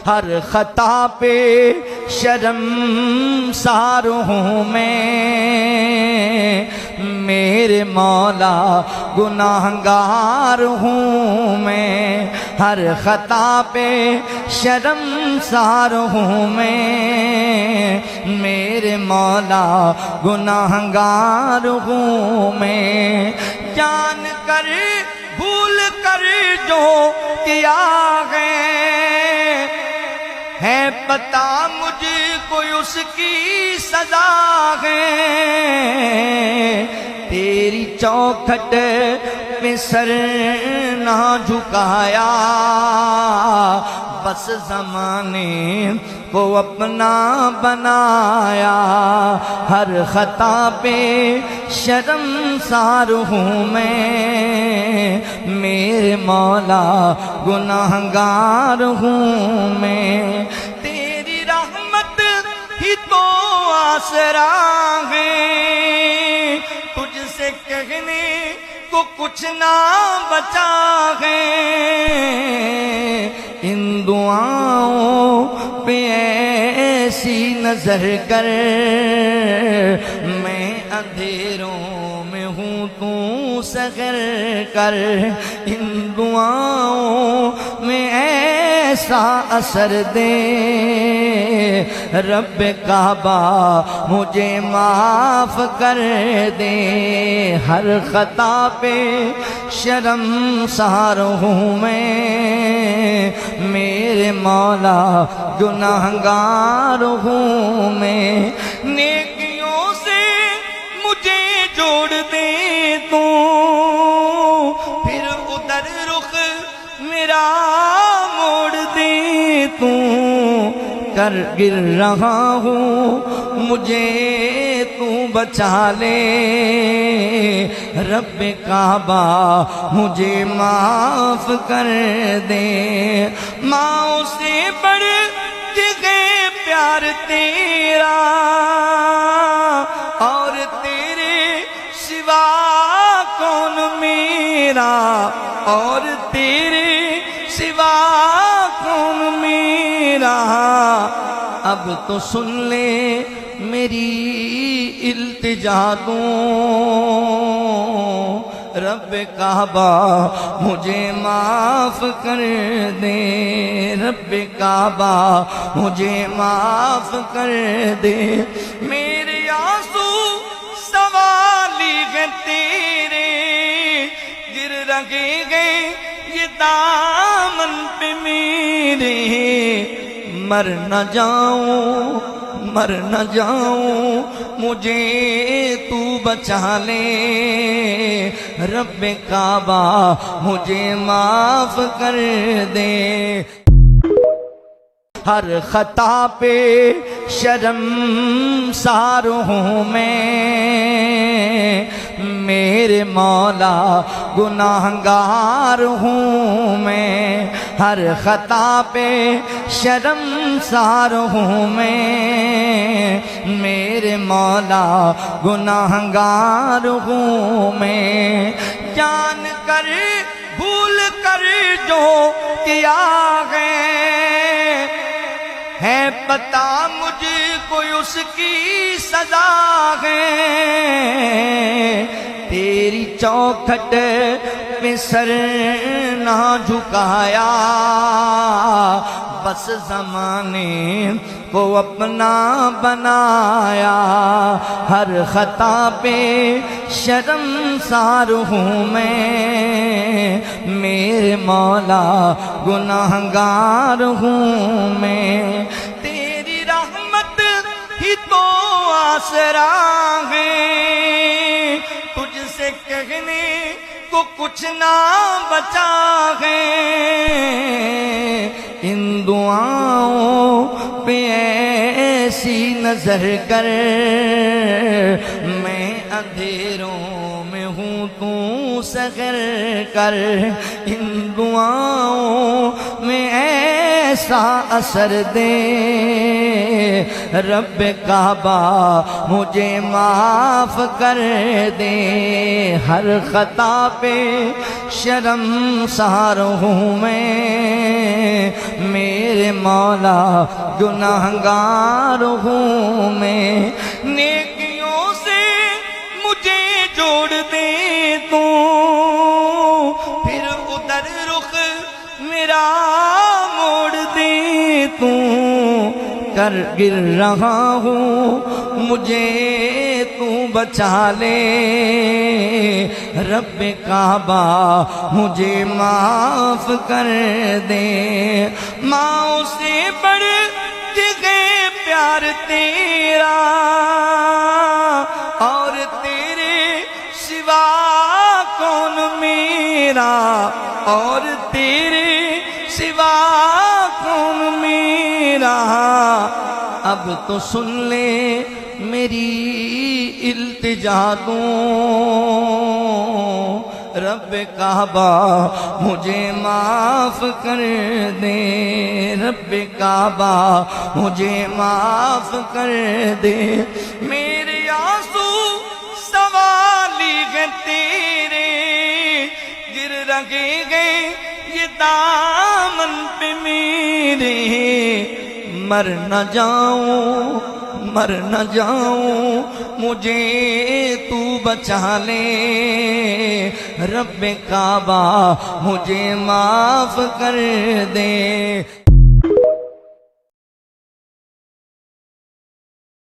ہر خطا پہ شرمسار ہوں میں، میرے مولا گناہگار ہوں میں، ہر خطا پہ شرمسار ہوں میں، میرے مولا گناہگار ہوں میں، جان کر بھول کر جو کیا ہے پتہ مجھ کو اس کی سزا ہے، تیری چوکھٹ پہ سر نہ جھکایا، بس زمانے کو اپنا بنایا، ہر خطا پہ شرمسار ہوں میں، میرے مولا گناہگار ہوں میں، تیری رحمت ہی تو آسرا ہے، تجھ سے کہنے کو کچھ نہ بچا ہے، ان دعاؤں پہ ایسی نظر کر، میں اندھیروں میں ہوں تو سحر کر، ان دعاؤں میں ایسا اثر دے، رب کعبہ مجھے معاف کر دے، ہر خطا پہ شرمسار ہوں میں، میرے مولا گناہگار ہوں میں، نیکیوں سے مجھے جوڑ دے تو، پھر ادھر رخ میرا موڑ دے تو، کر گر رہا ہوں مجھے تو بچا لے، رب کعبہ مجھے معاف کر دے، ماں سے بڑھ کے پیار تیرا، اور تیرے سوا کون میرا، اور تیرے سوا کون میرا، اب تو سن لے میری التجا دوں، رب کعبہ مجھے معاف کر دے، رب کعبہ مجھے معاف کر دے، میرے آنسو سوالی ہے تیرے، گر رہے گئے یہ دامن پہ میرے، مر نہ جاؤں مر نہ جاؤں مجھے تو بچا لے، رب کعبہ مجھے معاف کر دے، ہر خطا پہ شرمسار ہوں میں، میرے مولا گناہگار ہوں میں، ہر خطا پہ شرمسار ہوں میں، میرے مولا گناہگار ہوں میں، جان کر بھول کر جو کیا ہے پتہ مجھ کو اس کی سزا ہے، تیری چوکھٹ پہ سر نہ جھکایا، بس زمانے کو اپنا بنایا، ہر خطا پہ شرمسار ہوں میں، میرے مولا گناہگار ہوں میں، تیری رحمت ہی تو آسرا ہے، تجھ سے کہنے کو کچھ نہ بچا ہے، ان دعاؤں پہ ایسی نظر کر، میں اندھیروں میں ہوں تو سحر کر، ان دعاؤں میں ایسا اثر دے رب کعبہ مجھے معاف کر دے ہر خطا پہ شرمسار ہوں میں میرے مولا گناہگار ہوں میں نیکیوں سے مجھے جوڑ دے تو پھر ادھر رخ میرا موڑ دے تو کر گر رہا ہوں مجھے تو بچا لے رب کعبہ مجھے معاف کر دے ماں سے بڑھ کے پیار تیرا اور تیرے سوا کون میرا اور تیرے سوا کون میرا اب تو سن لے میری التجا رب کعبہ مجھے معاف کر دے رب کعبہ مجھے معاف کر دے میرے آنسو سوالی ہیں تیرے گر رہے گئے یہ دامن پہ میرے مر نہ جاؤں مجھے تو بچا لے رب کعبہ مجھے معاف کر دے